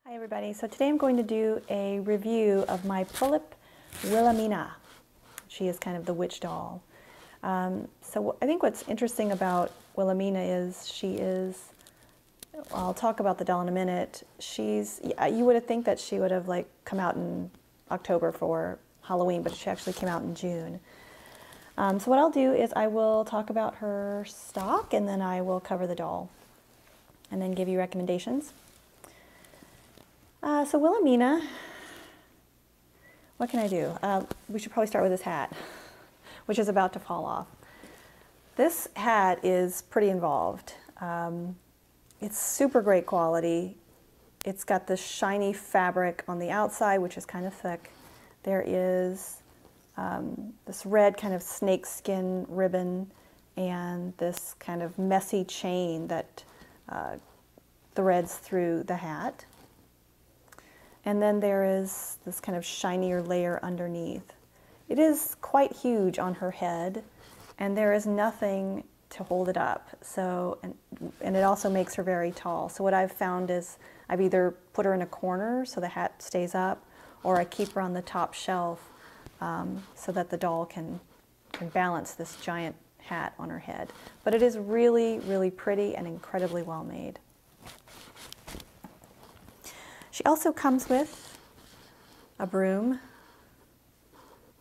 Hi everybody, so today I'm going to do a review of my Pullip Wilhelmina. She is kind of the witch doll. So I think what's interesting about Wilhelmina is I'll talk about the doll in a minute. You would have think that she would have come out in October for Halloween, but she actually came out in June. So what I'll do is I will talk about her stock and then I will cover the doll and then give you recommendations. So Wilhelmina, what can I do? We should probably start with this hat, which is about to fall off. This hat is pretty involved. It's super great quality. It's got this shiny fabric on the outside, which is kind of thick. There is this red kind of snake skin ribbon and this kind of messy chain that threads through the hat. And then there is this kind of shinier layer underneath. It is quite huge on her head, and there is nothing to hold it up. So, and it also makes her very tall. So what I've found is I've either put her in a corner so the hat stays up, or I keep her on the top shelf so that the doll can balance this giant hat on her head. But it is really, really pretty and incredibly well made. She also comes with a broom.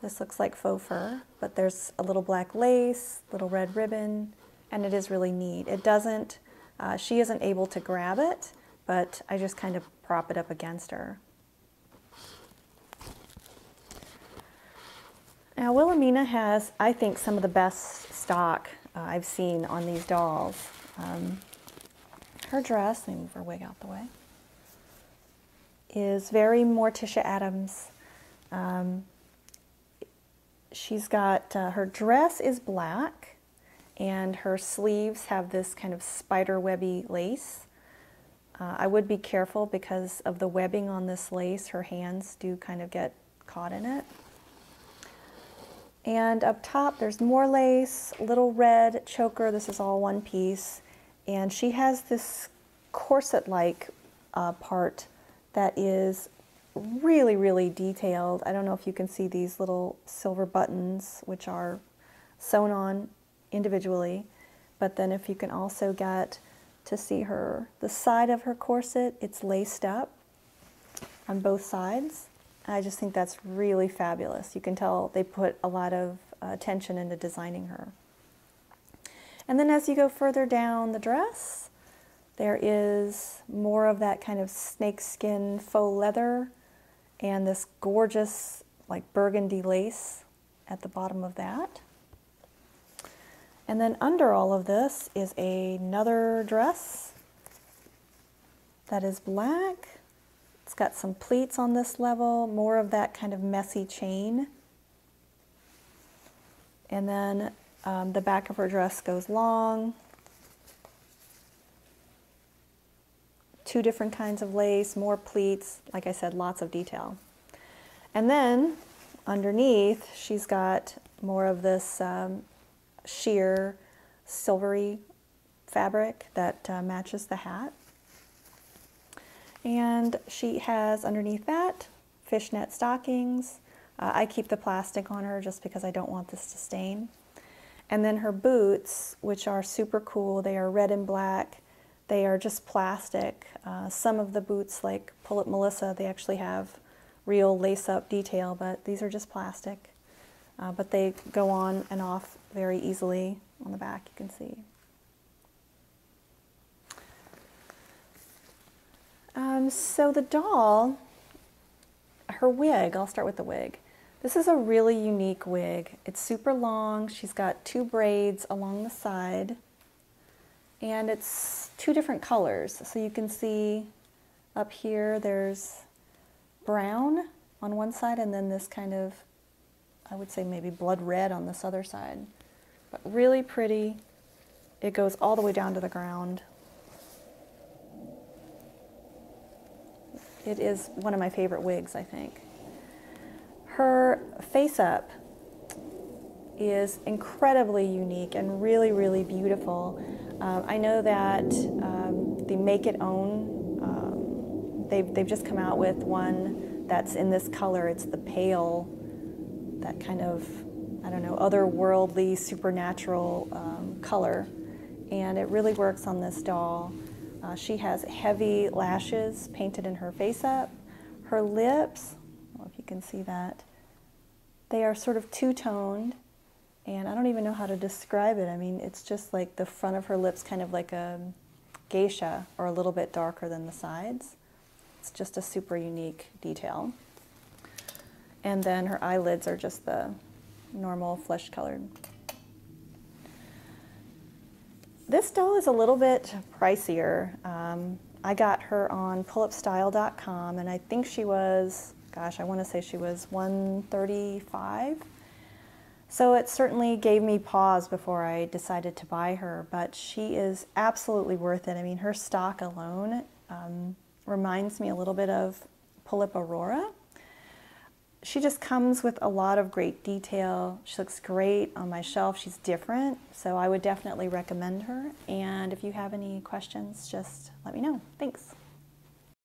This looks like faux fur, but there's a little black lace, little red ribbon, and it is really neat. It doesn't, she isn't able to grab it, but I just kind of prop it up against her. Now Wilhelmina has, I think, some of the best stock I've seen on these dolls. Her dress, let me move her wig out the way, is very Morticia Addams. She's got, her dress is black and her sleeves have this kind of spider webby lace. I would be careful because of the webbing on this lace. Her hands do kind of get caught in it. And up top there's more lace, little red choker. This is all one piece. And she has this corset-like part that is really, really detailed. I don't know if you can see these little silver buttons, which are sewn on individually, but then if you can also get to see the side of her corset, it's laced up on both sides. I just think that's really fabulous. You can tell they put a lot of attention into designing her. And then as you go further down the dress, there is more of that kind of snakeskin faux leather and this gorgeous like burgundy lace at the bottom of that. And then under all of this is another dress that is black. It's got some pleats on this level, more of that kind of messy chain. And then the back of her dress goes long. Two different kinds of lace, more pleats, like I said, lots of detail. And then underneath, she's got more of this sheer silvery fabric that matches the hat. And she has underneath that fishnet stockings. I keep the plastic on her just because I don't want this to stain. And then her boots, which are super cool. They are red and black. They are just plastic. Some of the boots, like Pullip Melissa, they actually have real lace-up detail, but these are just plastic. But they go on and off very easily. On the back, you can see. So the doll, her wig, I'll start with the wig. This is a really unique wig. It's super long. She's got two braids along the side. And it's two different colors. So you can see up here there's brown on one side and then this kind of, I would say maybe blood red on this other side. But really pretty. It goes all the way down to the ground. It is one of my favorite wigs, I think. Her face-up is incredibly unique and really, really beautiful. I know that the Make It Own they've just come out with one that's in this color. It's the pale, that kind of, I don't know, otherworldly, supernatural color. And it really works on this doll. She has heavy lashes painted in her face up. Her lips, I don't know if you can see that, they are sort of two-toned, and I don't even know how to describe it. I mean, it's just like the front of her lips kind of like a geisha, or a little bit darker than the sides. It's just a super unique detail. And then her eyelids are just the normal flesh-colored. This doll is a little bit pricier. I got her on pullipstyle.com, and I think she was, gosh, I want to say she was $135. So it certainly gave me pause before I decided to buy her, but she is absolutely worth it. I mean, her stock alone reminds me a little bit of Pullip Aurora. She just comes with a lot of great detail. She looks great on my shelf. She's different, so I would definitely recommend her. And if you have any questions, just let me know. Thanks.